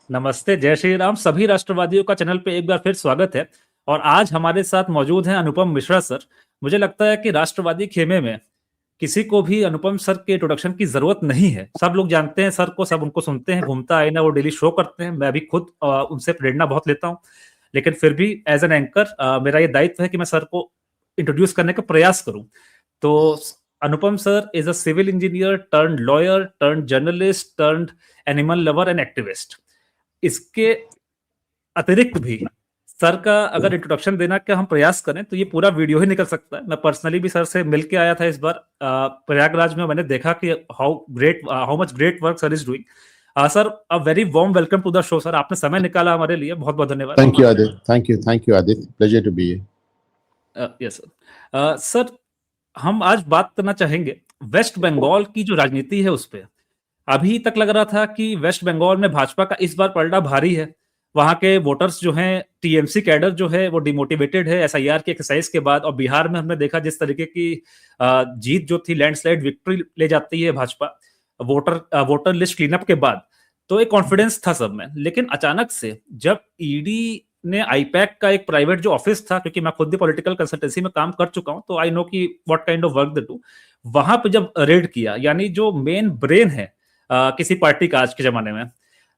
नमस्ते, जय श्री राम। सभी राष्ट्रवादियों का चैनल पे एक बार फिर स्वागत है। और आज हमारे साथ मौजूद हैं अनुपम मिश्रा सर। मुझे लगता है कि राष्ट्रवादी खेमे में किसी को भी अनुपम सर के इंट्रोडक्शन की जरूरत नहीं है। सब लोग जानते हैं सर को, सब उनको सुनते हैं, घूमता आईना वो डेली शो करते हैं। मैं भी खुद उनसे प्रेरणा बहुत लेता हूँ। लेकिन फिर भी एज एन एंकर मेरा ये दायित्व है कि मैं सर को इंट्रोड्यूस करने का प्रयास करूं। तो Anupam sir is a civil engineer turned lawyer turned journalist turned animal lover and activist. इसके अतिरिक्त भी सर का अगर इंट्रोडक्शन देना का हम प्रयास करें तो ये पूरा वीडियो ही निकल सकता है। मैं पर्सनली भी सर से मिल के आया था इस बार प्रयागराज में। मैंने देखा कि how much great work sir is doing. Sir, a very warm welcome to the show sir. आपने समय निकाला हमारे लिए, बहुत बहुत धन्यवाद। Thank you Aditya, thank you Aditya, pleasure to be here. Yes sir. Sir, हम आज बात करना चाहेंगे वेस्ट बंगाल की जो राजनीति है उस पर। अभी तक लग रहा था कि वेस्ट बंगाल में भाजपा का इस बार पलड़ा भारी है। वहां के वोटर्स जो हैं, टीएमसी कैडर जो है वो डिमोटिवेटेड है एसआईआर के एक्सरसाइज के बाद। और बिहार में हमने देखा जिस तरीके की जीत जो थी, लैंडस्लाइड विक्ट्री ले जाती है भाजपा वोटर लिस्ट क्लीनअप के बाद। तो एक कॉन्फिडेंस था सब में। लेकिन अचानक से जब ईडी ने आईपैक का एक प्राइवेट जो ऑफिस था, क्योंकि मैं खुद भी पॉलिटिकल कंसल्टेंसी में काम कर चुका हूं तो आई नो कि what kind of work they do. वहां पे जब रेड किया, यानी जो मेन ब्रेन है किसी पार्टी का आज के जमाने में,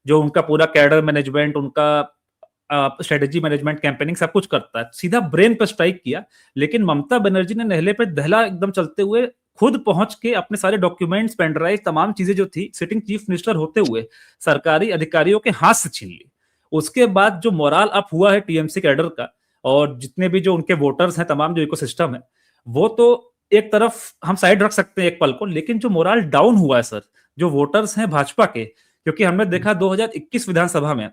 जो उनका पूरा कैडर मैनेजमेंट, उनका स्ट्रेटेजी मैनेजमेंट, कैंपेनिंग सब कुछ करता है, सीधा ब्रेन पे स्ट्राइक किया। लेकिन ममता बनर्जी ने नहले पे दहला एकदम चलते हुए खुद पहुंच के अपने सारे डॉक्यूमेंट्स, पेनड्राइव, तमाम चीजें जो थी सिटिंग चीफ मिनिस्टर होते हुए सरकारी अधिकारियों के हाथ से छीन ली। उसके बाद जो मोराल अप हुआ है टीएमसी कैडर का, और जितने भी जो उनके वोटर्स हैं, तमाम जो इकोसिस्टम है, वो तो एक तरफ हम साइड रख सकते हैं एक पल को। लेकिन जो मोराल डाउन हुआ है सर, जो वोटर्स हैं भाजपा के, क्योंकि हमने देखा 2021 विधानसभा में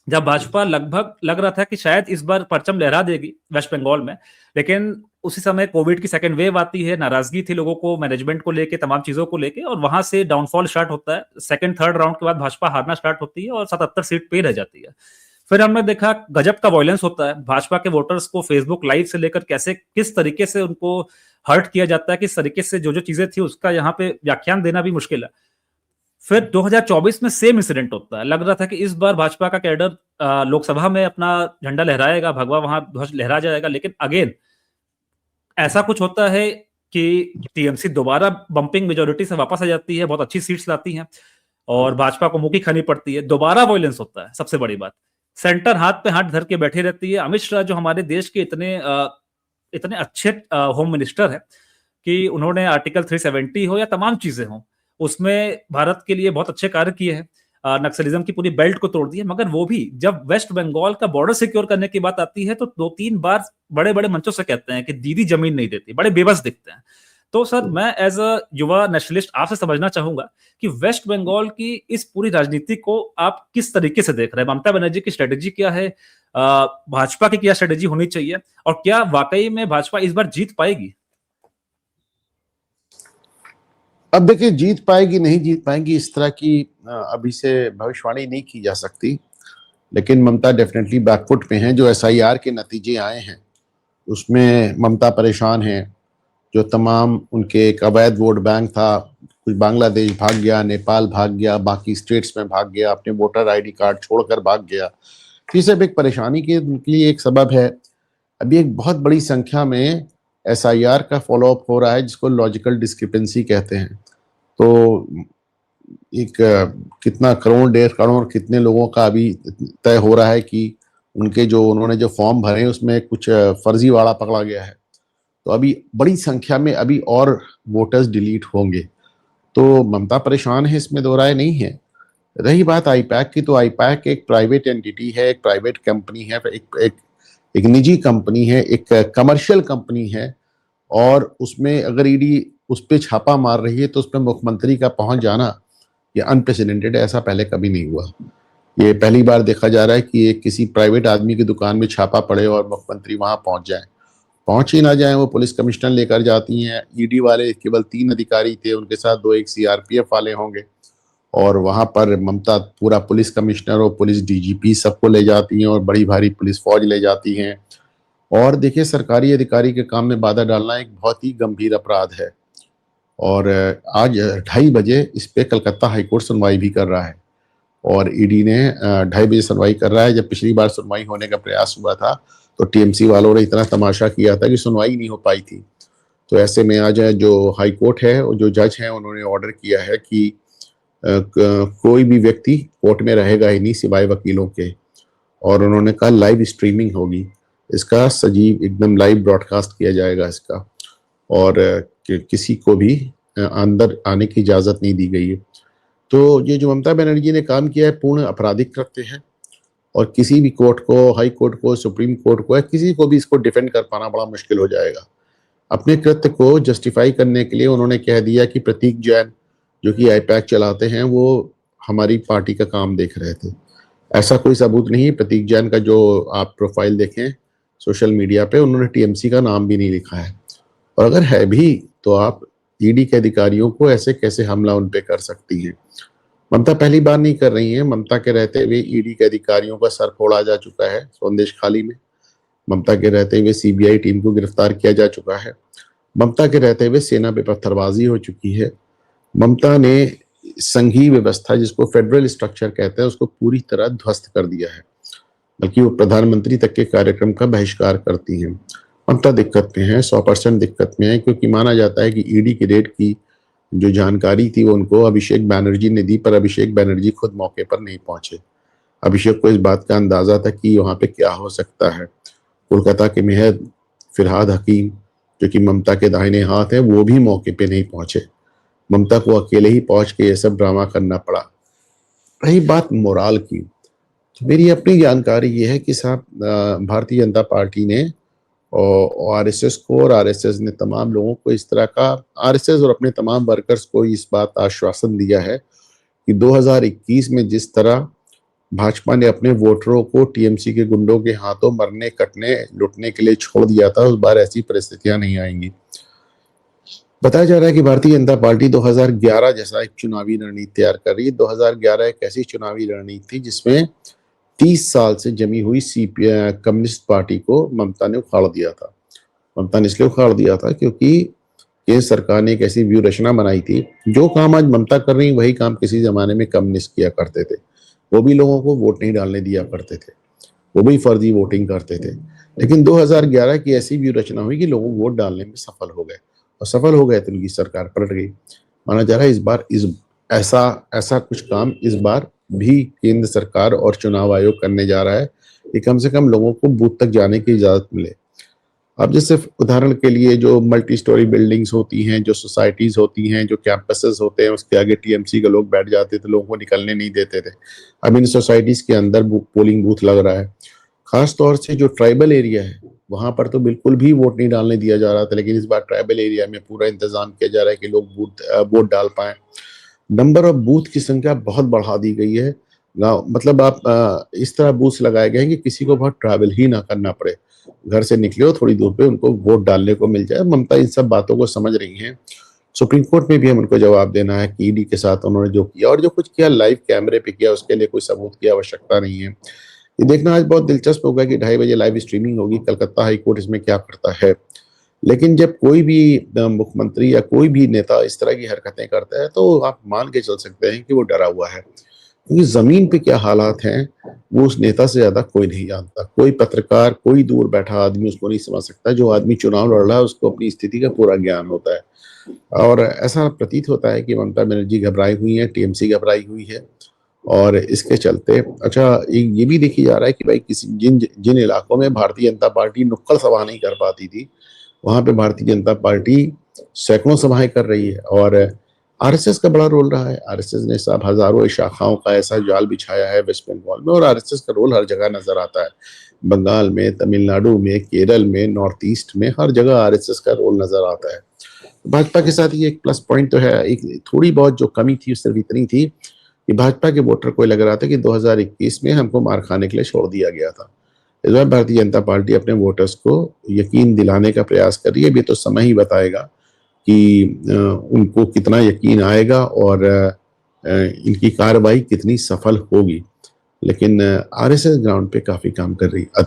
जब भाजपा लगभग लग रहा था कि शायद इस बार परचम लहरा देगी वेस्ट बंगाल में, लेकिन उसी समय कोविड की सेकेंड वेव आती है। नाराजगी थी लोगों को मैनेजमेंट को लेके, तमाम चीजों को लेके, और वहां से डाउनफॉल स्टार्ट होता है। सेकंड थर्ड राउंड के बाद भाजपा हारना स्टार्ट होती है और 77 सीट पे रह जाती है। फिर हमने देखा गजब का वायलेंस होता है। भाजपा के वोटर्स को फेसबुक लाइव से लेकर कैसे किस तरीके से उनको हर्ट किया जाता है, किस तरीके से जो जो चीजें थी उसका यहाँ पे व्याख्यान देना भी मुश्किल है। फिर 2024 में सेम इंसिडेंट होता है। लग रहा था कि इस बार भाजपा का कैडर लोकसभा में अपना झंडा लहराएगा, भगवा वहां ध्वज लहरा जाएगा। लेकिन अगेन ऐसा कुछ होता है कि टीएमसी दोबारा बंपिंग मेजोरिटी से वापस आ जाती है, बहुत अच्छी सीट्स लाती है, और भाजपा को मुंह की खानी पड़ती है। दोबारा वायलेंस होता है। सबसे बड़ी बात, सेंटर हाथ पे हाथ धर के बैठी रहती है। अमित शाह जो हमारे देश के इतने अच्छे होम मिनिस्टर है कि उन्होंने आर्टिकल 370 हो या तमाम चीजें हो, उसमें भारत के लिए बहुत अच्छे कार्य किए हैं। नक्सलिज्म की पूरी बेल्ट को तोड़ दिया। मगर वो भी जब वेस्ट बंगाल का बॉर्डर सिक्योर करने की बात आती है तो 2-3 बार बड़े बड़े मंचों से कहते हैं कि दीदी जमीन नहीं देती, बड़े बेबस दिखते हैं। तो सर, मैं एज अ युवा नेशनलिस्ट आपसे समझना चाहूंगा कि वेस्ट बंगाल की इस पूरी राजनीति को आप किस तरीके से देख रहे हैं। ममता बनर्जी की स्ट्रेटेजी क्या है, भाजपा की क्या स्ट्रेटेजी होनी चाहिए, और क्या वाकई में भाजपा इस बार जीत पाएगी? अब देखिए, जीत पाएगी नहीं जीत पाएगी इस तरह की अभी से भविष्यवाणी नहीं की जा सकती। लेकिन ममता डेफिनेटली बैकफुट पे हैं। जो एसआईआर के नतीजे आए हैं उसमें ममता परेशान है। जो तमाम उनके एक अवैध वोट बैंक था, कुछ बांग्लादेश भाग गया, नेपाल भाग गया, बाकी स्टेट्स में भाग गया, अपने वोटर आईडी कार्ड छोड़कर भाग गया। तो ये सब एक परेशानी के लिए एक सबब है। अभी एक बहुत बड़ी संख्या में एसआईआर का फॉलोअप हो रहा है, जिसको लॉजिकल डिस्क्रिपेंसी कहते हैं। तो एक कितना करोड़, 1.5 करोड़, कितने लोगों का अभी तय हो रहा है कि उनके जो उन्होंने जो फॉर्म भरे उसमें कुछ फर्जीवाड़ा पकड़ा गया है। तो अभी बड़ी संख्या में अभी और वोटर्स डिलीट होंगे। तो ममता परेशान है, इसमें दो राय नहीं है। रही बात आईपैक की, तो आईपैक एक प्राइवेट एंटिटी है, एक प्राइवेट कंपनी है, एक निजी कंपनी है, एक कमर्शियल कंपनी है। और उसमें अगर ईडी उस पर छापा मार रही है तो उसमें मुख्यमंत्री का पहुंच जाना ये अनप्रेसिडेंटेड है। ऐसा पहले कभी नहीं हुआ। ये पहली बार देखा जा रहा है कि एक किसी प्राइवेट आदमी की दुकान में छापा पड़े और मुख्यमंत्री वहां पहुंच जाए। पहुंच ही ना जाए, वो पुलिस कमिश्नर लेकर जाती हैं। ईडी वाले केवल 3 अधिकारी थे, उनके साथ 2 एक सीआरपीएफ वाले होंगे। और वहां पर ममता पूरा पुलिस कमिश्नर और पुलिस डीजीपी सबको ले जाती हैं और बड़ी भारी पुलिस फौज ले जाती हैं। और देखिए, सरकारी अधिकारी के काम में बाधा डालना एक बहुत ही गंभीर अपराध है। और आज 2:30 बजे इस पे कलकत्ता हाईकोर्ट सुनवाई भी कर रहा है। और ईडी ने 2:30 बजे सुनवाई कर रहा है। जब पिछली बार सुनवाई होने का प्रयास हुआ था तो टीएमसी वालों ने इतना तमाशा किया था कि सुनवाई नहीं हो पाई थी। तो ऐसे में आज जो हाई कोर्ट है और जो जज हैं उन्होंने ऑर्डर किया है कि कोई भी व्यक्ति कोर्ट में रहेगा ही नहीं सिवाय वकीलों के, और उन्होंने कहा लाइव स्ट्रीमिंग होगी इसका, सजीव एकदम लाइव ब्रॉडकास्ट किया जाएगा इसका, और किसी को भी अंदर आने की इजाज़त नहीं दी गई है। तो ये जो ममता बनर्जी ने काम किया है पूर्ण आपराधिक कृत्य है, और किसी भी कोर्ट को, हाई कोर्ट को, सुप्रीम कोर्ट को, या किसी को भी इसको डिफेंड कर पाना बड़ा मुश्किल हो जाएगा। अपने कृत्य को जस्टिफाई करने के लिए उन्होंने कह दिया कि प्रतीक जैन जो कि आईपैक चलाते हैं वो हमारी पार्टी का काम देख रहे थे। ऐसा कोई सबूत नहीं है। प्रतीक जैन का जो आप प्रोफाइल देखें सोशल मीडिया पे, उन्होंने टीएमसी का नाम भी नहीं लिखा है, और अगर है भी तो आप ईडी के अधिकारियों को ऐसे कैसे हमला उन पे कर सकती हैं। ममता पहली बार नहीं कर रही है। ममता के रहते हुए ईडी के अधिकारियों का सर फोड़ा जा चुका है संदेश खाली में। ममता के रहते हुए सीबीआई टीम को गिरफ्तार किया जा चुका है। ममता के रहते हुए सेना पे पत्थरबाजी हो चुकी है। ममता ने संघीय व्यवस्था, जिसको फेडरल स्ट्रक्चर कहते हैं, उसको पूरी तरह ध्वस्त कर दिया है, बल्कि वो प्रधानमंत्री तक के कार्यक्रम का बहिष्कार करती हैं। ममता दिक्कत में है, 100% दिक्कत में है, क्योंकि माना जाता है कि ईडी की रेड की जो जानकारी थी वो उनको अभिषेक बैनर्जी ने दी, पर अभिषेक बैनर्जी खुद मौके पर नहीं पहुंचे। अभिषेक को इस बात का अंदाजा था कि वहां पे क्या हो सकता है। कोलकाता के मेयर फिरहाद हकीम, जो कि ममता के दाहिने हाथ है, वो भी मौके पे नहीं पहुंचे। ममता को अकेले ही पहुंच के ये सब ड्रामा करना पड़ा। रही बात मोराल की, तो मेरी अपनी जानकारी ये है कि साहब भारतीय जनता पार्टी ने और आरएसएस को, और आरएसएस ने तमाम लोगों को इस तरह का, आरएसएस और अपने तमाम वर्कर्स को इस बात का आश्वासन दिया है कि 2021 में जिस तरह भाजपा ने अपने वोटरों को टीएमसी के गुंडों के हाथों मरने, कटने, लुटने के लिए छोड़ दिया था, उस बार ऐसी परिस्थितियां नहीं आएंगी। बताया जा रहा है कि भारतीय जनता पार्टी 2011 जैसा एक चुनावी रणनीति तैयार कर रही है। 2011 एक ऐसी चुनावी रणनीति थी जिसमें 30 साल से जमी हुई कम्युनिस्ट पार्टी को ममता ने उखाड़ दिया था। ममता ने इसलिए उखाड़ दिया था क्योंकि केंद्र सरकार ने एक ऐसी व्यूह रचना बनाई थी, जो काम आज ममता कर रही वही काम किसी जमाने में कम्युनिस्ट किया करते थे। वो भी लोगों को वोट नहीं डालने दिया करते थे, वो भी फर्जी वोटिंग करते थे। लेकिन 2011 की ऐसी व्यूह रचना हुई कि लोग वोट डालने में सफल हो गए, और सफल हो गए तो उनकी सरकार पलट गई। माना जा रहा है इस बार ऐसा कुछ काम इस बार भी केंद्र सरकार और चुनाव आयोग करने जा रहा है कि कम से कम लोगों को बूथ तक जाने की इजाजत मिले। अब जैसे उदाहरण के लिए जो मल्टी स्टोरी बिल्डिंग्स होती हैं, जो सोसाइटीज होती हैं, जो कैंपसेस होते हैं, उसके आगे टीएमसी के लोग बैठ जाते थे, लोगों को निकलने नहीं देते थे। अब इन सोसाइटीज के अंदर पोलिंग बूथ लग रहा है। खास तौर से जो ट्राइबल एरिया है वहां पर तो बिल्कुल भी वोट नहीं डालने दिया जा रहा था, लेकिन इस बार ट्राइबल एरिया में पूरा इंतजाम किया जा रहा है कि लोग वोट डाल पाए। नंबर ऑफ बूथ की संख्या बहुत बढ़ा दी गई है। गाँव मतलब आप इस तरह बूथ लगाए गए हैं कि किसी को बहुत ट्रैवल ही ना करना पड़े, घर से निकले हो थोड़ी दूर पे उनको वोट डालने को मिल जाए। ममता इन सब बातों को समझ रही हैं। सुप्रीम कोर्ट में भी हम उनको जवाब देना है कि ईडी के साथ उन्होंने जो किया और जो कुछ किया लाइव कैमरे पे किया, उसके लिए कोई सबूत की आवश्यकता नहीं है। ये देखना आज बहुत दिलचस्प होगा कि 2:30 बजे लाइव स्ट्रीमिंग होगी, कलकत्ता हाई कोर्ट इसमें क्या करता है। लेकिन जब कोई भी मुख्यमंत्री या कोई भी नेता इस तरह की हरकतें करता है तो आप मान के चल सकते हैं कि वो डरा हुआ है, क्योंकि जमीन पे क्या हालात हैं वो उस नेता से ज्यादा कोई नहीं जानता। कोई पत्रकार, कोई दूर बैठा आदमी उसको नहीं समझ सकता। जो आदमी चुनाव लड़ रहा है उसको अपनी स्थिति का पूरा ज्ञान होता है, और ऐसा प्रतीत होता है कि ममता बनर्जी घबराई हुई है, टीएमसी घबराई हुई है, और इसके चलते अच्छा ये भी देखी जा रहा है कि भाई किसी जिन जिन इलाकों में भारतीय जनता पार्टी नुक्कड़ सभा नहीं कर पाती थी, वहां पे भारतीय जनता पार्टी सैकड़ों सभाएं कर रही है। और आरएसएस का बड़ा रोल रहा है। आरएसएस ने सब हजारों शाखाओं का ऐसा जाल बिछाया है वेस्ट बंगाल में, और आरएसएस का रोल हर जगह नजर आता है। बंगाल में, तमिलनाडु में, केरल में, नॉर्थ ईस्ट में, हर जगह आरएसएस का रोल नजर आता है। भाजपा के साथ ये एक प्लस पॉइंट तो है। एक थोड़ी बहुत जो कमी थी सिर्फ इतनी थी कि भाजपा के वोटर को लग रहा था कि 2021 में हमको मार खाने के लिए छोड़ दिया गया था। इस बार भारतीय जनता पार्टी अपने वोटर्स को यकीन दिलाने का प्रयास कर रही है। अभी तो समय ही बताएगा कि उनको कितना यकीन आएगा और इनकी कार्रवाई कितनी सफल होगी। लेकिन आरएसएस ग्राउंड पे काफी काम कर रही है।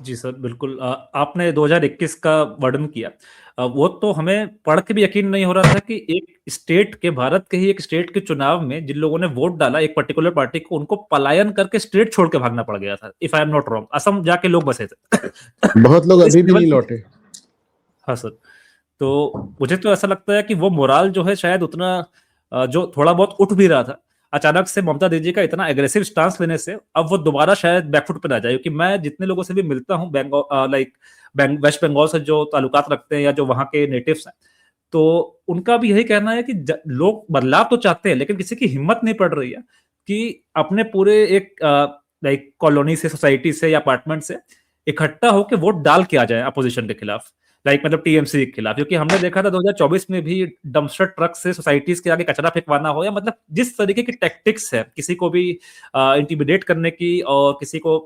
जी सर, बिल्कुल। आपने 2021 का वर्णन किया। वो तो हमें पढ़ के भी यकीन नहीं हो रहा था कि एक स्टेट के, भारत के ही एक स्टेट के चुनाव में जिन लोगों ने वोट डाला एक पर्टिकुलर पार्टी को, उनको पलायन करके स्टेट छोड़ के भागना पड़ गया था, if I am not wrong. Assam जाके लोग बसे थे। बहुत लोग तो इस अभी भी लेवल नहीं की, लौटे। हाँ सर, तो मुझे तो ऐसा लगता है कि वो मोराल जो है शायद उतना जो थोड़ा बहुत उठ भी रहा था, अचानक से ममता दीदी का इतना एग्रेसिव स्टांस लेने से अब वो दोबारा शायद बैकफुट पे ना जाए। क्योंकि मैं जितने लोगों से भी मिलता हूँ बंगाल, लाइक वेस्ट बंगाल से जो ताल्लुकात रखते हैं या जो वहाँ के नेटिव्स हैं, तो उनका भी यही कहना है कि लोग बदलाव तो चाहते हैं, लेकिन किसी की हिम्मत नहीं पड़ रही है कि अपने पूरे एक लाइक कॉलोनी से, सोसाइटी से या अपार्टमेंट से इकट्ठा होकर वोट डाल के आ जाए अपोजिशन के खिलाफ, लाइक मतलब टीएमसी के खिलाफ। क्योंकि हमने देखा था 2024 में भी डंपस्टर ट्रक से सोसाइटीज के आगे कचरा फेंकवाना हो, या मतलब जिस तरीके की टैक्टिक्स है किसी को भी इंटिमिडेट करने की और किसी को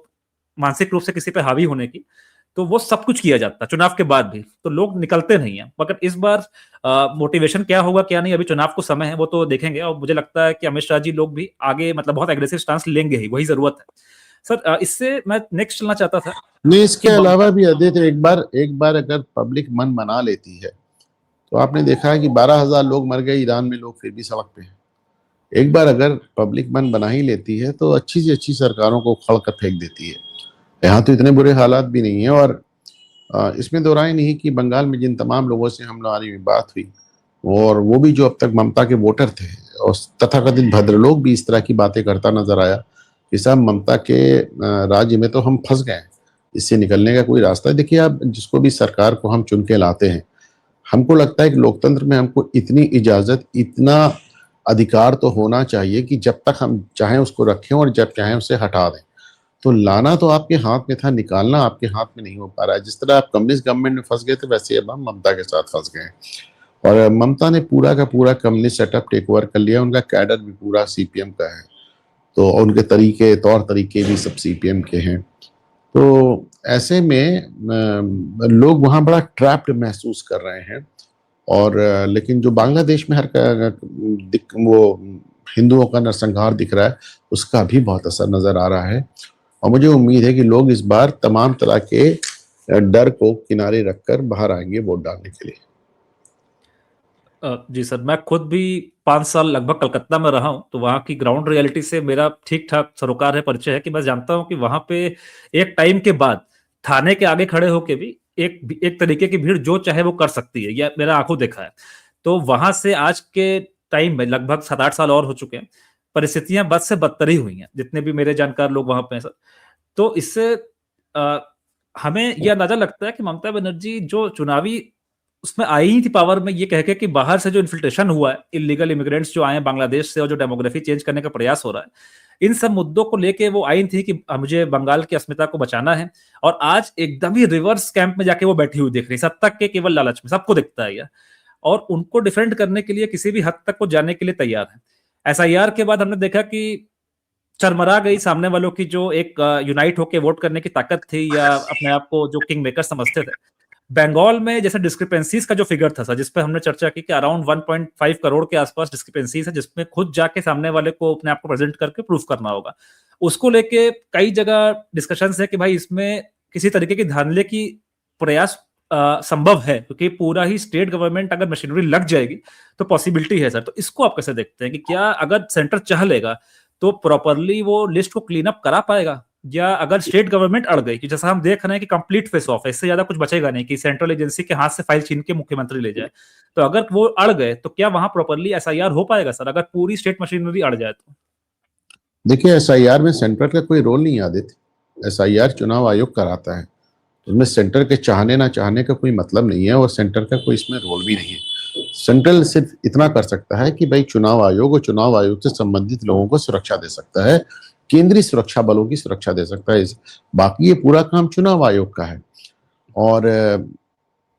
मानसिक रूप से किसी पे हावी होने की, तो वो सब कुछ किया जाता है चुनाव के बाद भी, तो लोग निकलते नहीं है। मगर इस बार मोटिवेशन क्या होगा क्या नहीं, अभी चुनाव को समय है, वो तो देखेंगे। और मुझे लगता है कि अमित शाह जी लोग भी आगे मतलब बहुत एग्रेसिव स्टांस लेंगे ही, वही जरूरत है सर। इससे मैं नेक्स्ट चलना चाहता था नहीं, इसके कि अलावा भी आदित्य, एक बार अगर पब्लिक मन बना लेती है, तो आपने देखा है कि 12,000 लोग मर गए ईरान में, लोग फिर भी सड़क पे हैं। एक बार अगर पब्लिक मन बना ही लेती है तो अच्छी से अच्छी सरकारों को उखड़ कर फेंक देती है। यहाँ तो इतने बुरे हालात भी नहीं है। और इसमें दो राय नहीं कि बंगाल में जिन तमाम लोगों से हमारी बात हुई, और वो भी जो अब तक ममता के वोटर थे, और तथाकथित भद्रलोक भी इस तरह की बातें करता नजर आया कि साहब ममता के राज्य में तो हम फंस गए, इससे निकलने का कोई रास्ता है। देखिए, आप जिसको भी सरकार को हम चुन के लाते हैं, हमको लगता है कि लोकतंत्र में हमको इतनी इजाजत, इतना अधिकार तो होना चाहिए कि जब तक हम चाहें उसको रखें और जब चाहें उसे हटा दें। तो लाना तो आपके हाथ में था, निकालना आपके हाथ में नहीं हो पा रहा है। जिस तरह आप कम्युनिस्ट गवर्नमेंट में फंस गए थे, वैसे अब हम ममता के साथ फंस गए हैं। और ममता ने पूरा का पूरा कम्युनिस्ट सेटअप टेक ओवर कर लिया। उनका कैडर भी पूरा सीपीएम का है, तो उनके तौर तरीके भी सब सीपीएम के हैं। तो ऐसे में लोग वहाँ बड़ा ट्रैप्ड महसूस कर रहे हैं। और लेकिन जो बांग्लादेश में वो हिंदुओं का नरसंहार दिख रहा है, उसका भी बहुत असर नजर आ रहा है। और मुझे उम्मीद है कि लोग इस बार तमाम तरह के डर को किनारे रखकर बाहर आएंगे वोट डालने के लिए। जी सर, मैं खुद भी 5 साल लगभग कलकत्ता में रहा हूं, तो वहाँ की ग्राउंड रियलिटी से मेरा ठीक ठाक सरोकार है, परिचय है कि मैं जानता हूं कि वहां पे एक टाइम के बाद थाने के आगे खड़े होके भी एक तरीके की भीड़ जो चाहे वो कर सकती है, यह मेरा आंखों देखा है। तो वहां से आज के टाइम में लगभग 7-8 साल और हो चुके हैं, परिस्थितियां बद से बदतर ही हुई हैं, जितने भी मेरे जानकार लोग वहां पे हैं सर। तो इससे अ, हमें यह अंदाजा लगता है कि ममता बनर्जी जो चुनावी उसमें आई ही थी पावर में, ये कह के कि बाहर से जो इन्फिल्ट्रेशन हुआ है, इलीगल इमिग्रेंट्स जो आए हैं बांग्लादेश से, और जो डेमोग्राफी चेंज करने का प्रयास हो रहा है, इन सब मुद्दों को लेके वो आई थी कि मुझे बंगाल की अस्मिता को बचाना है। और आज एकदम ही रिवर्स कैंप में जाके वो बैठी हुई दिख रही, सत्ता के केवल लालच में, सबको दिखता है यह। और उनको डिफेंड करने के लिए किसी भी हद तक वो जाने के लिए तैयार है। एसआईआर के बाद हमने देखा कि चरमरा गई सामने वालों की जो एक यूनाइट होकर वोट करने की ताकत थी, या अपने आप को जो किंग मेकर समझते थे। बंगाल में जैसे डिस्क्रिपेंसीज का जो फिगर था सर, जिस पे हमने चर्चा की कि अराउंड 1.5 करोड़ के आसपास डिस्क्रिपेंसीज है, जिसमें खुद जाके सामने वाले को अपने आप को प्रेजेंट करके प्रूफ करना होगा। उसको लेके कई जगह डिस्कशन है कि भाई इसमें किसी तरीके की धांधले की प्रयास संभव है, क्योंकि पूरा ही स्टेट गवर्नमेंट अगर मशीनरी लग जाएगी तो पॉसिबिलिटी है सर। तो इसको आप कैसे देखते हैं कि क्या अगर सेंटर चाह लेगा तो प्रॉपरली वो लिस्ट को क्लीन अप करा पाएगा, या अगर स्टेट गवर्नमेंट अड़ गई कि जैसा हम देख रहे हैं कि कंप्लीट फेस ऑफ है, इससे ज्यादा कुछ बचेगा नहीं कि सेंट्रल एजेंसी के हाथ से फाइल छीन के मुख्यमंत्री ले जाए, तो अगर वो अड़ गए तो क्या वहां प्रॉपरली एसआईआर हो पाएगा सर, अगर पूरी स्टेट मशीनरी अड़ जाए तो? देखिए, एसआईआर में सेंटर का कोई रोल नहीं आदित्य। एसआईआर चुनाव आयोग कराता है, उसमें सेंटर के चाहने ना चाहने का कोई मतलब नहीं है, और सेंटर का कोई इसमें रोल भी नहीं है। सेंट्रल सिर्फ इतना कर सकता है कि भाई चुनाव आयोग और चुनाव आयोग से संबंधित लोगों को सुरक्षा दे सकता है, केंद्रीय सुरक्षा बलों की सुरक्षा दे सकता है। बाकी ये पूरा काम चुनाव आयोग का है। और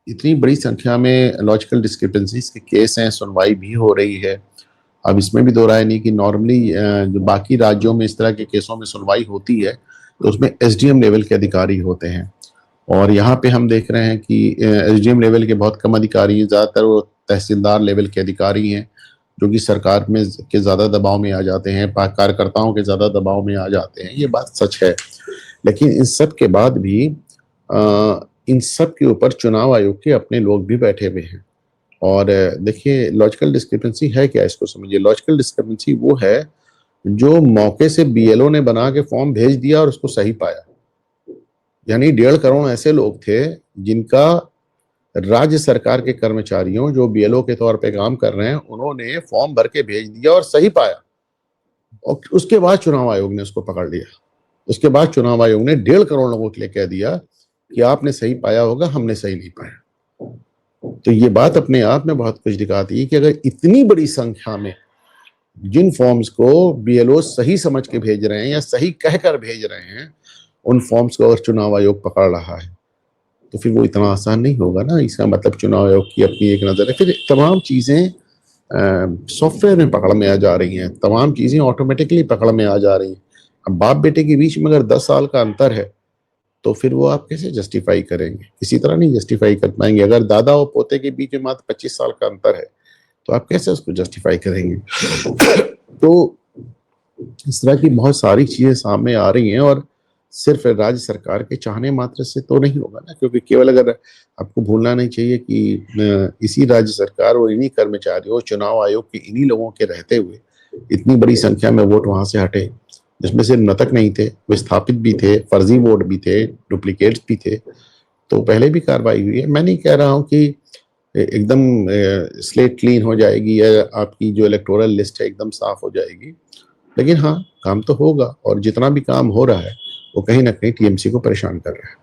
इतनी बड़ी संख्या में लॉजिकल डिस्क्रिपेंसीज के केस हैं, सुनवाई भी हो रही है। अब इसमें भी दो राय नहीं कि नॉर्मली जो बाकी राज्यों में इस तरह के केसों में सुनवाई होती है, तो उसमें एसडीएम लेवल के अधिकारी होते हैं। और यहाँ पे हम देख रहे हैं कि एसडीएम लेवल के बहुत कम अधिकारी हैं, ज़्यादातर वो तहसीलदार लेवल के अधिकारी हैं, जो कि सरकार में के ज़्यादा दबाव में आ जाते हैं, कार्यकर्ताओं के ज़्यादा दबाव में आ जाते हैं। ये बात सच है। लेकिन इन सब के बाद भी इन सब के ऊपर चुनाव आयोग के अपने लोग भी बैठे हुए हैं। और देखिए लॉजिकल डिस्क्रिपेंसी है क्या, इसको समझिए। लॉजिकल डिस्क्रिपेंसी वो है जो मौके से बीएलओ ने बना के फॉर्म भेज दिया और उसको सही पाया। यानी 1.5 करोड़ ऐसे लोग थे जिनका राज्य सरकार के कर्मचारियों जो बीएलओ के तौर पे काम कर रहे हैं, उन्होंने फॉर्म भर के भेज दिया और सही पाया, और उसके बाद चुनाव आयोग ने उसको पकड़ लिया। उसके बाद चुनाव आयोग ने 1.5 करोड़ लोगों के लिए कह दिया कि आपने सही पाया होगा, हमने सही नहीं पाया। तो ये बात अपने आप में बहुत कुछ दिखाती है कि अगर इतनी बड़ी संख्या में जिन फॉर्म्स को बीएलओ सही समझ के भेज रहे हैं या सही कहकर भेज रहे हैं, उन फॉर्म्स को अगर चुनाव आयोग पकड़ रहा है तो फिर वो इतना आसान नहीं होगा ना। इसका मतलब चुनाव आयोग की अपनी एक नजर है। फिर तमाम चीजें सॉफ्टवेयर में पकड़ में आ जा रही हैं, तमाम चीजें ऑटोमेटिकली पकड़ में आ जा रही हैं। अब बाप बेटे के बीच में अगर 10 साल का अंतर है तो फिर वो आप कैसे जस्टिफाई करेंगे? किसी तरह नहीं जस्टिफाई कर पाएंगे। अगर दादा और पोते के बीच में मात्र 25 साल का अंतर है तो आप कैसे उसको जस्टिफाई करेंगे? तो इस तरह की बहुत सारी चीजें सामने आ रही हैं, और सिर्फ राज्य सरकार के चाहने मात्र से तो नहीं होगा ना, क्योंकि केवल अगर आपको भूलना नहीं चाहिए कि इसी राज्य सरकार और इन्हीं कर्मचारियों, चुनाव आयोग के इन्हीं लोगों के रहते हुए इतनी बड़ी संख्या में वोट वहां से हटे, जिसमें से नतक नहीं थे, विस्थापित भी थे, फर्जी वोट भी थे, डुप्लीकेट्स भी थे। तो पहले भी कार्रवाई हुई है। मैं नहीं कह रहा हूँ कि एकदम स्लेट क्लीन हो जाएगी या आपकी जो इलेक्टोरल लिस्ट है एकदम साफ हो जाएगी, लेकिन हाँ काम तो होगा, और जितना भी काम हो रहा है वो कहीं ना कहीं टीएमसी को परेशान कर रहा है।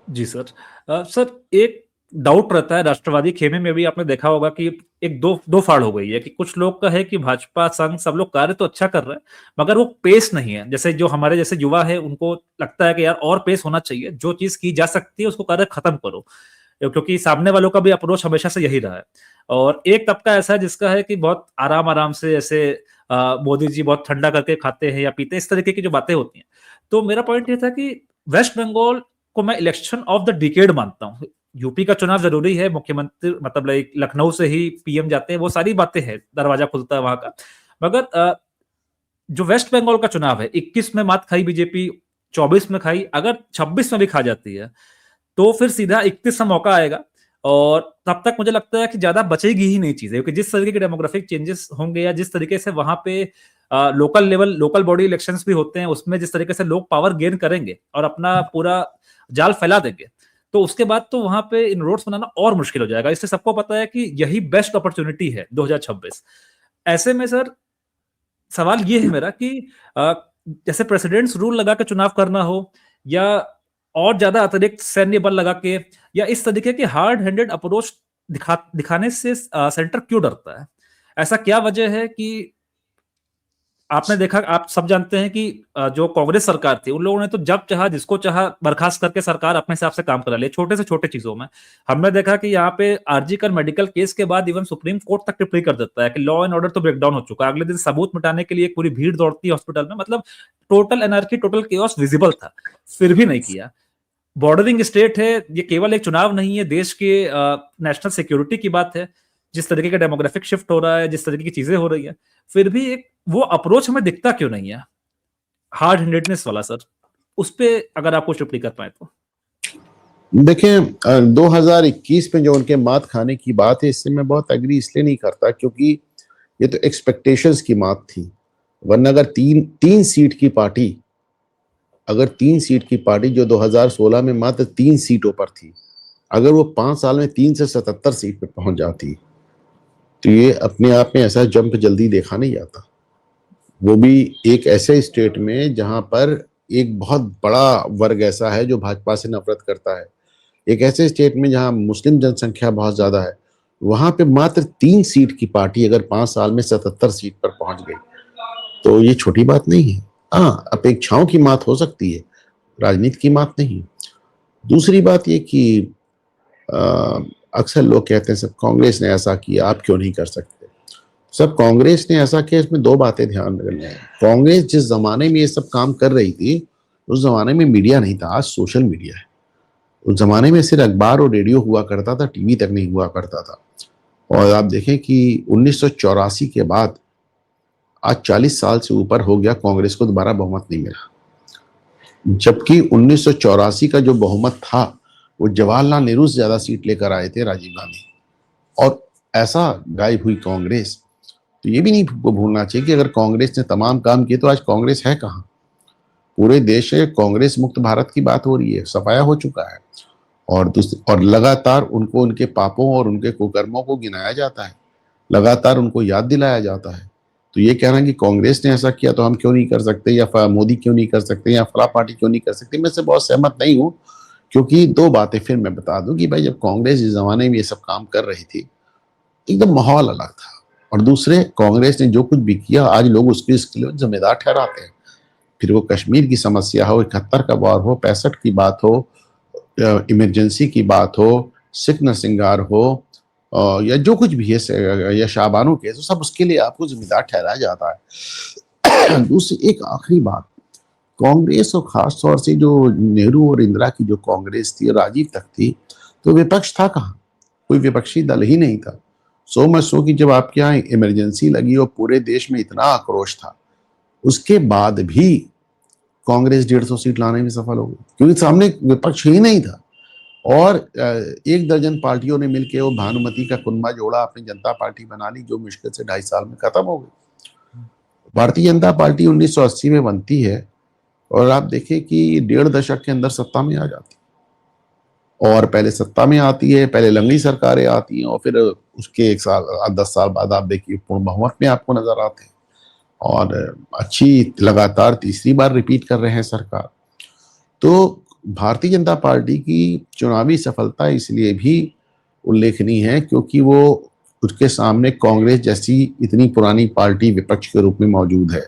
जी सर। सर एक डाउट रहता है राष्ट्रवादी खेमे में भी, आपने देखा होगा कि एक दो फाड़ हो गई है कि कुछ लोग का है कि भाजपा संघ सब लोग कार्य तो अच्छा कर रहे हैं मगर वो पेस नहीं है। जैसे जो हमारे जैसे युवा है उनको लगता है कि यार और पेस होना चाहिए, जो चीज की जा सकती है उसको कार्य खत्म करो, क्योंकि सामने वालों का भी अप्रोच हमेशा से यही रहा है। और एक तबका ऐसा है जिसका है कि बहुत आराम आराम से ऐसे मोदी जी बहुत ठंडा करके खाते हैं या पीते हैं, इस तरीके की जो बातें होती हैं। तो मेरा पॉइंट ये था कि वेस्ट बंगाल को मैं इलेक्शन ऑफ द डिकेड मानता हूँ। यूपी का चुनाव जरूरी है, मुख्यमंत्री मतलब लाइक लखनऊ से ही पीएम जाते हैं, वो सारी बातें हैं, दरवाजा खुलता है वहां का। मगर जो वेस्ट बंगाल का चुनाव है, 21 में मात खाई बीजेपी, 24 में खाई, अगर 26 में भी खा जाती है तो फिर सीधा 31 में मौका आएगा, और तब तक मुझे लगता है कि ज्यादा बचेगी ही नहीं चीजें, क्योंकि जिस तरीके के डेमोग्राफिक चेंजेस होंगे या जिस तरीके से वहां पे local level local body elections भी होते हैं, उसमें जिस तरीके से लोग पावर गेन करेंगे और अपना पूरा जाल फैला देंगे, तो उसके बाद तो वहां पे इनरोड्स बनाना और मुश्किल हो जाएगा। इससे सबको पता है कि यही बेस्ट अपॉर्चुनिटी है 2026। ऐसे में सर सवाल ये है मेरा कि अ, जैसे प्रेसिडेंट्स रूल लगा के चुनाव करना हो, या और ज्यादा अतिरिक्त सैन्य बल लगा के, या इस तरीके के हार्ड हैंडेड अप्रोच दिखाने से सेंटर क्यों डरता है? ऐसा क्या वजह है कि आपने देखा, आप सब जानते हैं कि जो कांग्रेस सरकार थी उन लोगों ने तो जब चाहा जिसको चाहा बर्खास्त करके सरकार अपने हिसाब से काम करा लिया, छोटे से छोटे चीजों में। हमने देखा कि यहाँ पे आरजीकर मेडिकल केस के बाद इवन सुप्रीम कोर्ट तक टिप्पणी कर देता है कि लॉ एंड ऑर्डर तो ब्रेकडाउन हो चुका है, अगले दिन सबूत मिटाने के लिए एक पूरी भीड़ दौड़ती है हॉस्पिटल में, मतलब total anarchy, total chaos visible था, फिर भी नहीं किया। बॉर्डरिंग स्टेट है, ये केवल एक चुनाव नहीं है, देश के नेशनल सिक्योरिटी की बात है, जिस तरीके का डेमोग्राफिक शिफ्ट हो रहा है, जिस तरीके की चीजें हो रही है, फिर भी एक वो अप्रोच हमें दिखता क्यों नहीं है हार्ड हैंडेडनेस वाला सर? उस पे अगर आप कुछ टिप्पणी कर पाए तो। देखिए 2021 में जो उनके मात खाने की बात है, इससे मैं बहुत एग्री इसलिए नहीं करता क्योंकि ये तो एक्सपेक्टेशंस की मात थी। वरना अगर तीन सीट की पार्टी, अगर 3 सीट की पार्टी जो 2016 में मात्र 3 सीटों पर थी, अगर वो 5 साल में 3 से 77 सीट पर पहुंच जाती, तो ये अपने आप में ऐसा जंप जल्दी देखा नहीं जाता। वो भी एक ऐसे स्टेट में जहां पर एक बहुत बड़ा वर्ग ऐसा है जो भाजपा से नफरत करता है, एक ऐसे स्टेट में जहां मुस्लिम जनसंख्या बहुत ज्यादा है, वहां पे मात्र 3 सीट की पार्टी अगर 5 साल में 77 सीट पर पहुंच गई तो ये छोटी बात नहीं है। हाँ, अपेक्षाओं की बात हो सकती है, राजनीति की बात नहीं। दूसरी बात ये कि अक्सर लोग कहते हैं सब कांग्रेस ने ऐसा किया, आप क्यों नहीं कर सकते? सब कांग्रेस ने ऐसा किया, इसमें 2 बातें ध्यान रखनी है। कांग्रेस जिस जमाने में ये सब काम कर रही थी, उस जमाने में मीडिया नहीं था, आज सोशल मीडिया है। उस जमाने में सिर्फ अखबार और रेडियो हुआ करता था, टीवी तक नहीं हुआ करता था। और आप देखें कि 1984 के बाद आज 40 साल से ऊपर हो गया, कांग्रेस को दोबारा बहुमत नहीं मिला। जबकि 1984 का जो बहुमत था वो जवाहरलाल नेहरू से ज्यादा सीट लेकर आए थे राजीव गांधी, और ऐसा गायब हुई कांग्रेस। तो ये भी नहीं भूलना चाहिए कि अगर कांग्रेस ने तमाम काम किए तो आज कांग्रेस है कहाँ। पूरे देश से कांग्रेस मुक्त भारत की बात हो रही है, सफाया हो चुका है, और लगातार उनको उनके पापों और उनके कुकर्मों को गिनाया जाता है, लगातार उनको याद दिलाया जाता है। तो ये कहना कि कांग्रेस ने ऐसा किया तो हम क्यों नहीं कर सकते, या मोदी क्यों नहीं कर सकते, या फला पार्टी क्यों नहीं कर सकती, मैं इससे बहुत सहमत नहीं हूँ। क्योंकि दो बातें फिर मैं बता दूं कि भाई जब कांग्रेस इस जमाने में ये सब काम कर रही थी एकदम माहौल अलग था, और दूसरे कांग्रेस ने जो कुछ भी किया आज लोग इसके लिए जिम्मेदार ठहराते हैं। फिर वो कश्मीर की समस्या हो, 71 का वार हो, 65 की बात हो, इमरजेंसी की बात हो, सिख नरसिंहार हो, या जो कुछ भी है, या शाहबानों के, तो सब उसके लिए आपको जिम्मेदार ठहराया जाता है। दूसरी एक आखिरी बात, कांग्रेस और खास तौर से जो नेहरू और इंदिरा की जो कांग्रेस थी, राजीव तक थी, तो विपक्ष था कहाँ? कोई विपक्षी दल ही नहीं था। सो मच सो कि जब आपके यहाँ इमरजेंसी लगी और पूरे देश में इतना आक्रोश था, उसके बाद भी कांग्रेस 150 सीट लाने में सफल हो गई, क्योंकि सामने विपक्ष ही नहीं था। और एक दर्जन पार्टियों ने मिलकर वो भानुमति का कुनबा जोड़ा, अपनी जनता पार्टी बना ली, जो मुश्किल से 2.5 साल में खत्म हो गई। भारतीय जनता पार्टी 1980 में बनती है, और आप देखें कि 1.5 दशक के अंदर सत्ता में आ जाती है। और पहले सत्ता में आती है, पहले लंगड़ी सरकारें आती हैं, और फिर उसके 1 साल 10 साल बाद आप देखिए पूर्ण बहुमत में आपको नजर आते हैं, और अच्छी लगातार तीसरी बार रिपीट कर रहे हैं सरकार। तो भारतीय जनता पार्टी की चुनावी सफलता इसलिए भी उल्लेखनीय है क्योंकि वो उसके सामने कांग्रेस जैसी इतनी पुरानी पार्टी विपक्ष के रूप में मौजूद है।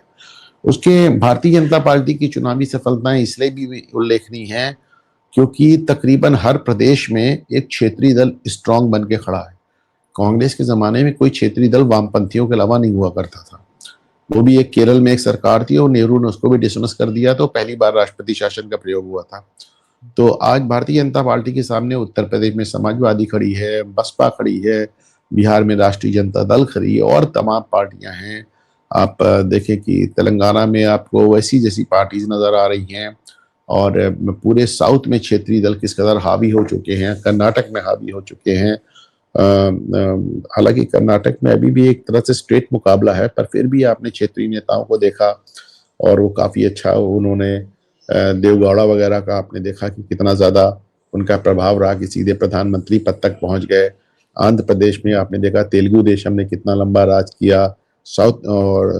उसके भारतीय जनता पार्टी की चुनावी सफलताएं इसलिए भी उल्लेखनीय है क्योंकि तकरीबन हर प्रदेश में एक क्षेत्रीय दल स्ट्रांग बन के खड़ा है। कांग्रेस के जमाने में कोई क्षेत्रीय दल वामपंथियों के अलावा नहीं हुआ करता था। वो भी एक केरल में एक सरकार थी और नेहरू ने उसको भी डिसमिस कर दिया, तो पहली बार राष्ट्रपति शासन का प्रयोग हुआ था। तो आज भारतीय जनता पार्टी के सामने उत्तर प्रदेश में समाजवादी खड़ी है, बसपा खड़ी है, बिहार में राष्ट्रीय जनता दल खड़ी है, और तमाम पार्टियां हैं। आप देखें कि तेलंगाना में आपको वैसी जैसी पार्टीज नजर आ रही हैं, और पूरे साउथ में क्षेत्रीय दल किस कदर हावी हो चुके हैं, कर्नाटक में हावी हो चुके हैं। हालांकि कर्नाटक में अभी भी एक तरह से स्ट्रेट मुकाबला है, पर फिर भी आपने क्षेत्रीय नेताओं को देखा और वो काफी अच्छा उन्होंने देवगौड़ा वगैरह का आपने देखा कि कितना ज्यादा उनका प्रभाव रहा कि सीधे प्रधानमंत्री पद तक पहुंच गए। आंध्र प्रदेश में आपने देखा तेलुगु देशम ने कितना लंबा राज किया। साउथ और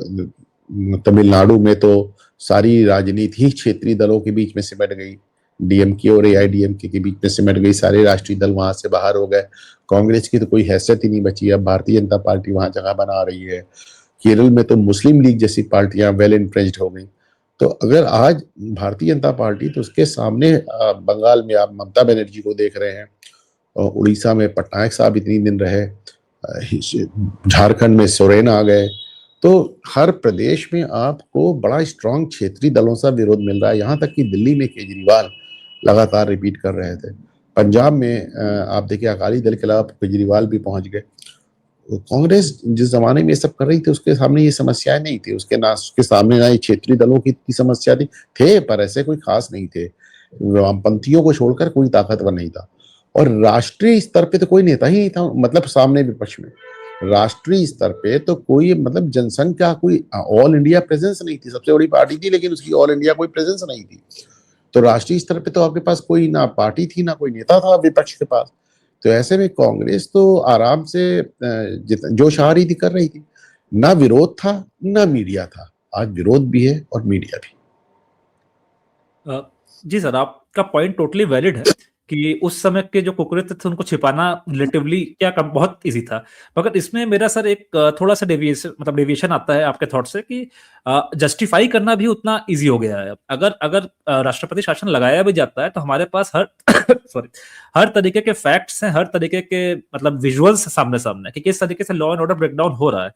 तमिलनाडु में तो सारी राजनीति ही क्षेत्रीय दलों के बीच में सिमट गई, डीएमके और एआईडीएमके के बीच में सिमट गई, सारे राष्ट्रीय दल वहां से बाहर हो गए। कांग्रेस की तो कोई हैसियत ही नहीं बची। अब भारतीय जनता पार्टी वहां जगह बना रही है। केरल में तो मुस्लिम लीग जैसी पार्टियां वेल एंट्रेंच्ड हो गई। तो अगर आज भारतीय जनता पार्टी, तो उसके सामने बंगाल में आप ममता बनर्जी को देख रहे हैं, और उड़ीसा में पटनायक साहब इतनी दिन रहे, झारखंड में सोरेन आ गए। तो हर प्रदेश में आपको बड़ा स्ट्रांग क्षेत्रीय दलों से विरोध मिल रहा है। यहाँ तक कि दिल्ली में केजरीवाल लगातार रिपीट कर रहे थे। पंजाब में आप देखिए अकाली दल के अलावा केजरीवाल भी पहुंच गए। कांग्रेस जिस जमाने में ये सब कर रही थी उसके सामने ये समस्याएं नहीं थी। उसके सामने ना ये क्षेत्रीय दलों की समस्या थी, पर ऐसे कोई खास नहीं थे। वामपंथियों को छोड़कर कोई ताकतवर नहीं था, और राष्ट्रीय स्तर पे तो कोई नेता ही नहीं था, मतलब सामने विपक्ष में राष्ट्रीय स्तर पे तो कोई, मतलब जनसंघ का कोई ऑल इंडिया प्रेजेंस नहीं थी। सबसे बड़ी पार्टी थी लेकिन उसकी ऑल इंडिया कोई प्रेजेंस नहीं थी। तो राष्ट्रीय स्तर पे तो आपके पास कोई ना पार्टी थी ना कोई नेता था विपक्ष के पास। तो ऐसे में कांग्रेस तो आराम से जो शाहरी कर रही थी। ना विरोध था ना मीडिया था। आज विरोध भी है और मीडिया भी। जी सर, आपका पॉइंट टोटली वैलिड है कि उस समय के जो कुकृत्य थे उनको छिपाना रिलेटिवली क्या कम बहुत इजी था। मगर इसमें मेरा सर एक थोड़ा सा डेविएशन आता है आपके थॉट से कि जस्टिफाई करना भी उतना इजी हो गया है। अगर अगर राष्ट्रपति शासन लगाया भी जाता है तो हमारे पास हर सॉरी हर तरीके के फैक्ट्स हैं, हर तरीके के मतलब विजुअल्स सामने सामने कि किस तरीके से लॉ एंड ऑर्डर ब्रेकडाउन हो रहा है,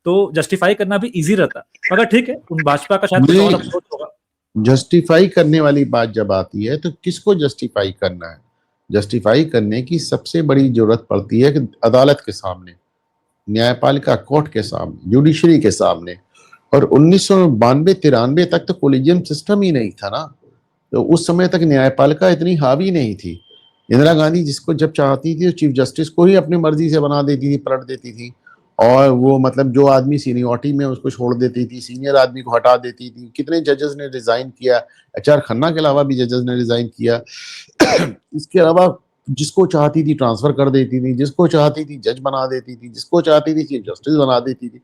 तो जस्टिफाई करना भी इजी रहता है। मगर ठीक है, उन भाजपा का शायद कुछ और अप्रोच होगा। जस्टिफाई करने वाली बात जब आती है तो किसको जस्टिफाई करना है? जस्टिफाई करने की सबसे बड़ी जरूरत पड़ती है कि अदालत के सामने, न्यायपालिका कोर्ट के सामने, जुडिशरी के सामने। और 1992-93 तक तो कोलिजियम सिस्टम ही नहीं था ना। तो उस समय तक न्यायपालिका इतनी हावी नहीं थी। इंदिरा गांधी जिसको जब चाहती थी चीफ जस्टिस को ही अपनी मर्जी से बना देती थी, पलट देती थी। और वो मतलब जो आदमी सीनियरिटी में उसको छोड़ देती थी, सीनियर आदमी को हटा देती थी। कितने जजेस ने रिजाइन किया, एचआर खन्ना के अलावा भी जजेस ने रिजाइन किया। इसके अलावा जिसको चाहती थी ट्रांसफर कर देती थी, जिसको चाहती थी जज बना देती थी, जिसको चाहती थी चीफ जस्टिस बना देती थी।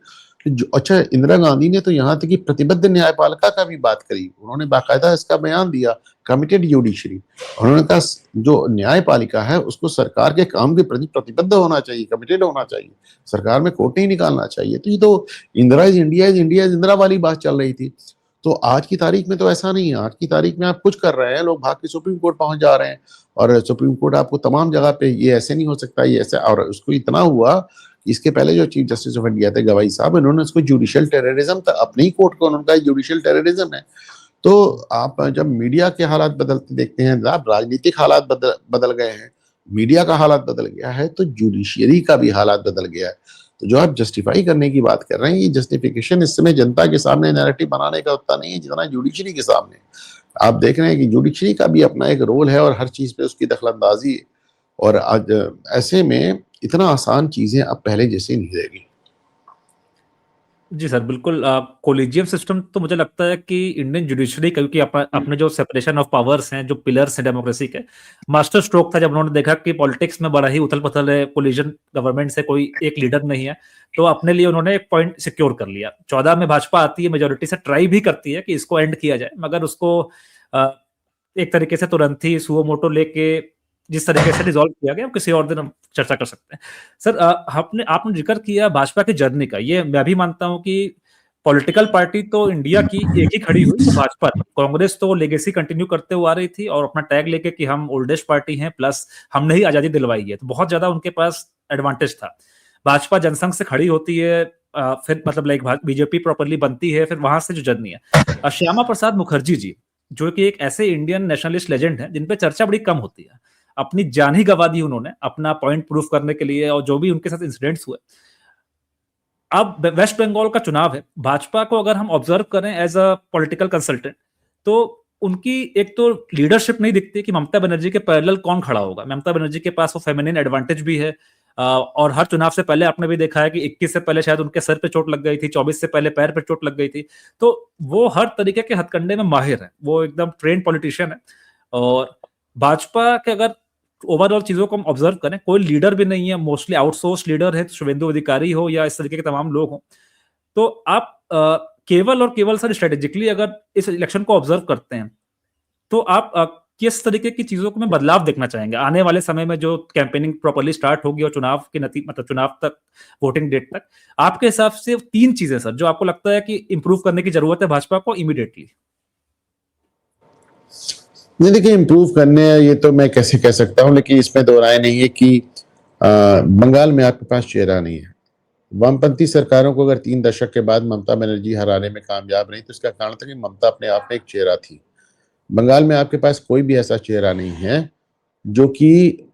अच्छा, इंदिरा गांधी ने तो यहाँ तक कि प्रतिबद्ध न्यायपालिका का भी बात करी। उन्होंने बाकायदा इसका बयान दिया, कमिटेड जुडिशरी। उन्होंने कहा जो न्यायपालिका है उसको सरकार के काम के प्रति प्रतिबद्ध होना चाहिए, कमिटेड होना चाहिए, सरकार में खोट नहीं निकालना चाहिए। तो ये तो Indira is India is India is Indira वाली बात चल रही थी। तो आज की तारीख में तो ऐसा नहीं है। आज की तारीख में आप कुछ कर रहे हैं, लोग भाग के सुप्रीम कोर्ट पहुंच जा रहे हैं, और सुप्रीम कोर्ट आपको तमाम जगह पे ये ऐसे नहीं हो सकता, ये ऐसे। और उसको इतना हुआ, इसके पहले जो चीफ जस्टिस ऑफ इंडिया थे गवाई साहब, इन्होंने उसको जुडिशियल टेररिज्म तक अपनी कोर्ट को उन्होंने जुडिशियल टेररिज्म है। तो आप जब मीडिया के हालात बदलते देखते हैं, आप राजनीतिक हालात बदल गए हैं, मीडिया का हालात बदल गया है, तो जुडिशियरी का भी हालात बदल गया है। तो जो आप जस्टिफाई करने की बात कर रहे हैं, ये जस्टिफिकेशन इस समय जनता के सामने नैरेटिव बनाने का उतना नहीं है जितना जुडिशरी के सामने। आप देख रहे हैं कि जुडिशरी का भी अपना एक रोल है और हर चीज पे उसकी दखलंदाजी है। और आज ऐसे में इतना आसान चीजें अब पहले जैसी नहीं रहेगी। जी सर, बिल्कुल। कोलिजियम सिस्टम तो मुझे लगता है कि इंडियन जुडिशरी, क्योंकि अपने जो सेपरेशन ऑफ पावर्स हैं, जो पिलर्स हैं डेमोक्रेसी के, मास्टर स्ट्रोक था जब उन्होंने देखा कि पॉलिटिक्स में बड़ा ही उथल पुथल है, कोलिजन गवर्नमेंट से कोई एक लीडर नहीं है, तो अपने लिए उन्होंने एक पॉइंट सिक्योर कर लिया। 14 में भाजपा आती है, मेजोरिटी से ट्राई भी करती है कि इसको एंड किया जाए, मगर उसको अ, एक तरीके से तुरंत ही सुओ मोटो लेके जिस तरीके से डिसॉल्व किया गया, किसी और दिन हम चर्चा कर सकते हैं। सर, आपने जिक्र किया भाजपा की जर्नी का। ये मैं भी मानता हूं कि पॉलिटिकल पार्टी तो इंडिया की एक ही खड़ी हुई, वो भाजपा थी। कांग्रेस तो लेगेसी कंटिन्यू करते हुए आ रही थी और अपना टैग लेके कि हम ओल्डेस्ट पार्टी हैं, प्लस हमने ही आजादी दिलवाई है, तो बहुत ज्यादा उनके पास एडवांटेज था। भाजपा जनसंघ से खड़ी होती है, फिर मतलब लाइक बीजेपी प्रॉपरली बनती है, फिर वहां से जो जर्नी है, श्यामा प्रसाद मुखर्जी जी, जो कि एक ऐसे इंडियन नेशनलिस्ट लेजेंड हैं जिन पे चर्चा बड़ी कम होती है, अपनी जान ही गवा दी उन्होंने अपना पॉइंट प्रूफ करने के लिए, और जो भी उनके साथ इंसिडेंट्स हुए। अब वेस्ट बंगाल का चुनाव है, भाजपा को अगर हम ऑब्जर्व करें एज अ पॉलिटिकल कंसल्टेंट, तो उनकी एक तो लीडरशिप नहीं दिखती कि ममता बनर्जी के पैरेलल कौन खड़ा होगा। ममता बनर्जी के पास वो फेमिनिन एडवांटेज भी है, और हर चुनाव से पहले आपने भी देखा है कि 21 से पहले शायद उनके सर पे चोट लग गई थी, 24 से पहले पैर पे चोट लग गई थी। तो वो हर तरीके के हथकंडे में माहिर है, वो एकदम ट्रेन पॉलिटिशियन है। और भाजपा के अगर ओवरऑल चीजों को हम ऑब्जर्व करें, कोई लीडर भी नहीं है, मोस्टली आउटसोर्स लीडर है, शुभेंदु अधिकारी हो या इस तरीके के तमाम लोग हों। तो आप केवल और केवल सर स्ट्रेटेजिकली अगर इस इलेक्शन को ऑब्जर्व करते हैं, तो आप किस तरीके की चीजों को में बदलाव देखना चाहेंगे आने वाले समय में, जो कैंपेनिंग प्रॉपर्ली स्टार्ट होगी और चुनाव के मतलब चुनाव तक, वोटिंग डेट तक, आपके हिसाब से 3 चीजें सर जो आपको लगता है कि इंप्रूव करने की जरूरत है भाजपा को इमीडिएटली? नहीं, देखिए, इम्प्रूव करने ये तो मैं कैसे कह सकता हूँ, लेकिन इसमें दो राय नहीं है कि बंगाल में आपके पास चेहरा नहीं है। वामपंथी सरकारों को अगर 3 दशक के बाद ममता बनर्जी हराने में कामयाब रही, तो इसका कारण था कि ममता अपने आप में एक चेहरा थी। बंगाल में आपके पास कोई भी ऐसा चेहरा नहीं है जो कि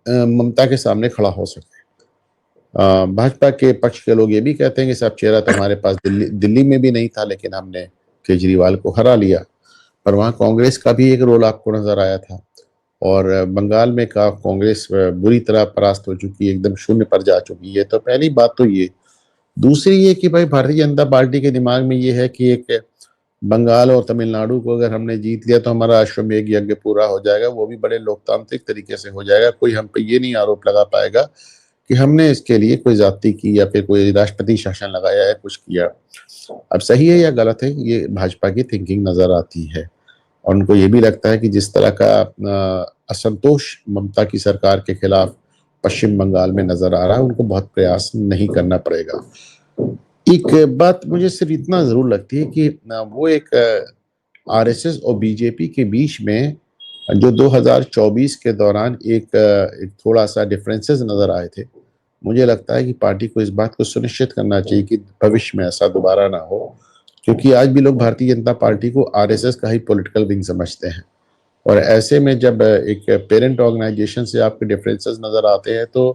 ममता के सामने खड़ा हो सके। भाजपा के पक्ष के लोग ये भी कहते हैं कि साहब, चेहरा तो हमारे पास दिल्ली में भी नहीं था, लेकिन हमने केजरीवाल को हरा लिया। पर वहाँ कांग्रेस का भी एक रोल आपको नजर आया था। और बंगाल में का कांग्रेस बुरी तरह परास्त हो चुकी है, एकदम शून्य पर जा चुकी है। तो पहली बात तो ये। दूसरी ये कि भाई, भारतीय जनता पार्टी के दिमाग में ये है कि एक बंगाल और तमिलनाडु को अगर हमने जीत लिया तो हमारा अश्वमेध यज्ञ पूरा हो जाएगा, वो भी बड़े लोकतांत्रिक तरीके से हो जाएगा। कोई हम पे ये नहीं आरोप लगा पाएगा कि हमने इसके लिए कोई जाति की या फिर कोई राष्ट्रपति शासन लगाया है, कुछ किया। अब सही है या गलत है, ये भाजपा की थिंकिंग नजर आती है। और उनको ये भी लगता है कि जिस तरह का असंतोष ममता की सरकार के खिलाफ पश्चिम बंगाल में नजर आ रहा है, उनको बहुत प्रयास नहीं करना पड़ेगा। एक बात मुझे सिर्फ इतना जरूर लगती है कि वो एक आरएसएस और बीजेपी के बीच में जो 2024 के दौरान एक थोड़ा सा डिफरेंसेस नजर आए थे, मुझे लगता है कि पार्टी को इस बात को सुनिश्चित करना चाहिए कि भविष्य में ऐसा दोबारा ना हो। क्योंकि आज भी लोग भारतीय जनता पार्टी को आरएसएस का ही पॉलिटिकल विंग समझते हैं, और ऐसे में जब एक पेरेंट ऑर्गेनाइजेशन से आपके डिफरेंसेस नजर आते हैं, तो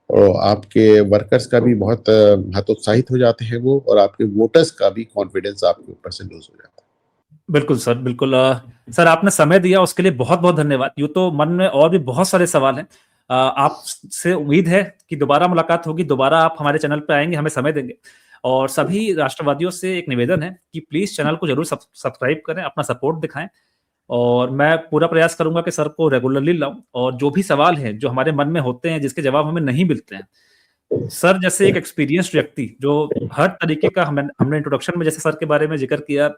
आपके वर्कर्स का भी बहुत हतोत्साहित हो जाते हैं वो, और आपके वोटर्स का भी कॉन्फिडेंस आपके ऊपर से लूज हो जाता है। बिल्कुल सर, बिल्कुल। सर आपने समय दिया उसके लिए बहुत-बहुत धन्यवाद। यूँ तो मन में और भी बहुत सारे सवाल हैं। आपसे उम्मीद है कि दोबारा मुलाकात होगी, दोबारा आप हमारे चैनल पे आएँगे, हमें समय देंगे। और सभी राष्ट्रवादियों से एक निवेदन है कि प्लीज़ चैनल को ज़रूर सब्सक्राइब करें, अपना सपोर्ट दिखाएँ और मैं पूरा प्रयास करूँगा कि सर को रेगुलरली लाऊँ और जो भी सवाल हैं, जो हमारे मन में होते हैं, जिसके जवाब हमें नहीं मिलते हैं, सर जैसे एक एक्सपीरियंस्ड व्यक्ति जो हर तरीके का हमने इंट्रोडक्शन में जैसे सर के बारे में ज़िक्र किया,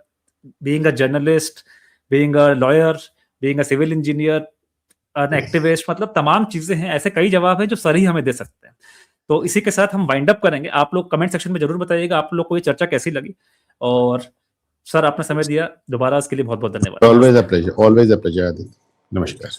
being a journalist, being a lawyer, being a civil engineer, an activist, मतलब तमाम चीज़ें हैं, ऐसे कई जवाब हैं जो सर ही हमें दे सकते हैं। तो इसी के साथ हम वाइंड अप करेंगे। आप लोग कमेंट सेक्शन में ज़रूर बताइएगा आप लोग को ये चर्चा कैसी लगी और सर आपने समय दिया, दोबारा इसके लिए बहुत-बहुत धन्यवाद। ऑलवेज नमस्ते। A pleasure, always a pleasure Aditya. नमस्कार।